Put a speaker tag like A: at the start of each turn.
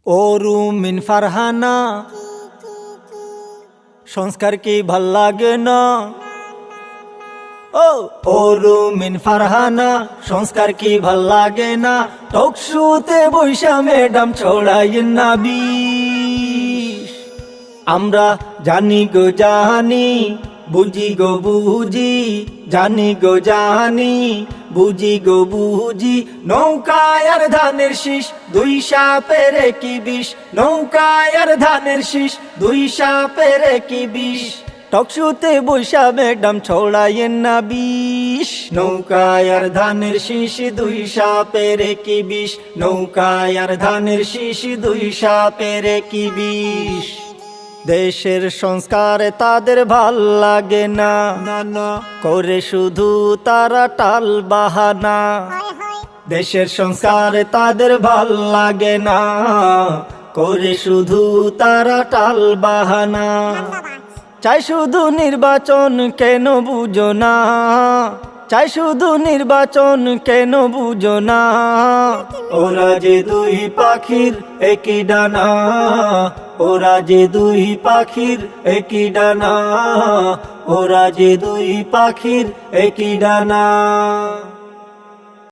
A: ও রুমিন ফারহানা, সংস্কার কি ভাল লাগে না? ও রুমিন ফারহানা, সংস্কার কি ভাল লাগে না? টকশুতে বৈশা ম্যাডাম ছড়াইয়েন না বিষ। আমরা জানি গো জানি, বুঝি গো বুঝি, জানি গো জানি, বুঝি গো বুঝি। নৌকায় আর ধানের শীষ, দুই সাপের কি বিষ। নৌকায় আর ধানের শীষ, দুই সাপের কি বিষ। টকশুতে বৈশা ম্যাডাম ছড়াইয়েন না বিষ। নৌকায় আর ধানের শীষ, দুই সাপের কি বিষ। নৌকায় আর ধানের শীষ, দুই সাপের কি বিষ। দেশের সংস্কারে তাদের ভাল লাগে না, করে শুধু তারা টাল বাহানা। দেশের সংস্কারে তাদের ভাল লাগে না, করে শুধু তারা টাল বাহানা। চাই শুধু নির্বাচন, কেন বুঝো না? চাই শুধু নির্বাচন, কেন বুঝো না? ওরা যে দুই পাখির একই ডানা, ওরা যে দুই পাখির একই ডানা, ওরা যে দুই পাখির একই ডানা।